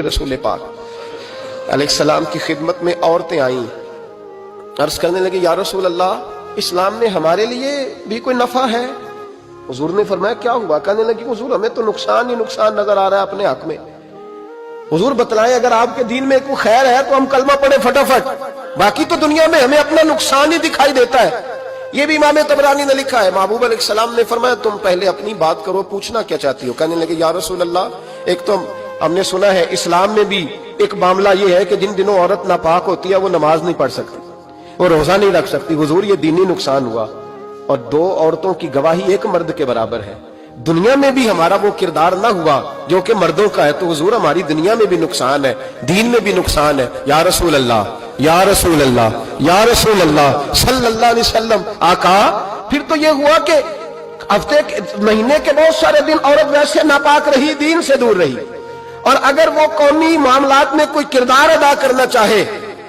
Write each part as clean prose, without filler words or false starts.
रसूल पाक अलैहिस्सलाम की खिदमत में औरतें आईं, अर्ज करने लगे या रसूल अल्लाह, इस्लाम में हमारे लिए भी कोई नफा है? हुजूर ने फरमाया क्या हुआ? कहने लगी हुजूर हमें तो नुकसान ही नुकसान नजर आ रहा है अपने हक में। हुजूर बतलाएं अगर आपके दीन में कोई खैर है तो हम कलमा पढ़े फटाफट, बाकी तो दुनिया में हमें अपना नुकसान ही दिखाई देता है। ये भी इमाम तबरानी ने लिखा है। महबूब अलैहिस्सलाम ने फरमाया तुम पहले अपनी बात करो, पूछना क्या चाहती हो? कहने लगे या रसूल अल्लाह, एक तो हमने सुना है इस्लाम में भी एक मामला ये है कि जिन दिनों औरत नापाक होती है वो नमाज नहीं पढ़ सकती, वो रोजा नहीं रख सकती। हुजूर ये दीनी नुकसान हुआ, और दो औरतों की गवाही एक मर्द के बराबर है। दुनिया में भी हमारा वो किरदार ना हुआ जो कि मर्दों का है, तो हुजूर हमारी दुनिया में भी नुकसान है, दीन में भी नुकसान है। या रसूल अल्लाह, या रसूल अल्लाह, या रसूल अल्लाह सल्लल्लाहु अलैहि वसल्लम। आका फिर तो ये हुआ कि हफ्ते महीने के बहुत सारे दिन औरत वैसे नापाक रही, दीन से दूर रही, और अगर वो कौमी मामलात में कोई किरदार अदा करना चाहे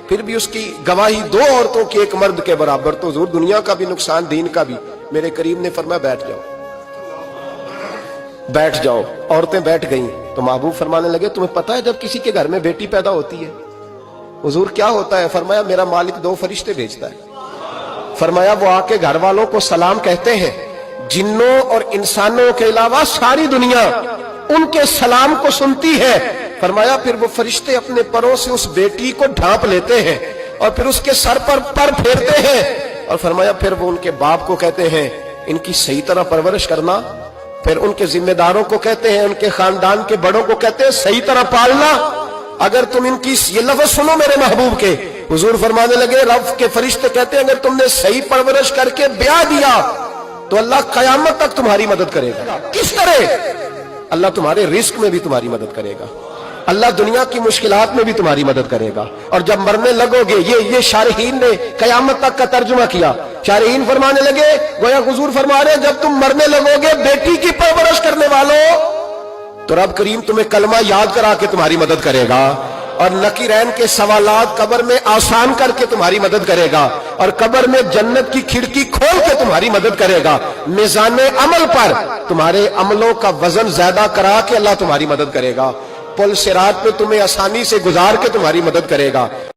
फिर भी उसकी गवाही दो औरतों की एक मर्द के बराबर, तो हुजूर दुनिया का भी नुकसान दीन का भी। मेरे करीम ने फरमाया बैठ जाओ, बैठ जाओ। औरतें बैठ गईं तो महबूब फरमाने लगे तुम्हें पता है जब किसी के घर में बेटी पैदा होती है हुजूर क्या होता है? फरमाया मेरा मालिक दो फरिश्ते भेजता है। फरमाया वो आके घर वालों को सलाम कहते हैं, जिन्नों और इंसानों के अलावा सारी दुनिया उनके सलाम को सुनती है। फरमाया फिर वो फरिश्ते अपने परों से उस बेटी को ढांप लेते हैं और फिर उसके सर पर फेरते हैं, और फरमाया फिर वो उनके बाप को कहते हैं इनकी सही तरह परवरिश करना। फिर उनके जिम्मेदारों को कहते हैं, उनके खानदान के बड़ों को कहते हैं सही तरह पालना। अगर तुम इनकी ये लफ्ज सुनो मेरे महबूब के, हुजूर फरमाने लगे रब के फरिश्ते कहते हैं अगर तुमने सही परवरिश करके ब्याह दिया तो अल्लाह कयामत तक तुम्हारी मदद करेगा। किस तरह? अल्लाह तुम्हारे रिस्क में भी तुम्हारी मदद करेगा, अल्लाह दुनिया की मुश्किलात में भी तुम्हारी मदद करेगा। और जब मरने लगोगे, ये शारहीन ने कयामत तक का तर्जुमा किया। शारहीन फरमाने लगे गोया हुजूर फरमा रहे जब तुम मरने लगोगे बेटी की परवरिश करने वालों, तो रब करीम तुम्हें कलमा याद करा के तुम्हारी मदद करेगा, और नकीरैन के सवालात कब्र में आसान करके तुम्हारी मदद करेगा, और कब्र में जन्नत की खिड़की खोल के तुम्हारी मदद करेगा। मिजाने अमल पर तुम्हारे अमलों का वजन ज्यादा करा के अल्लाह तुम्हारी मदद करेगा। पुल सिरात पे तुम्हें आसानी से गुजार के तुम्हारी मदद करेगा।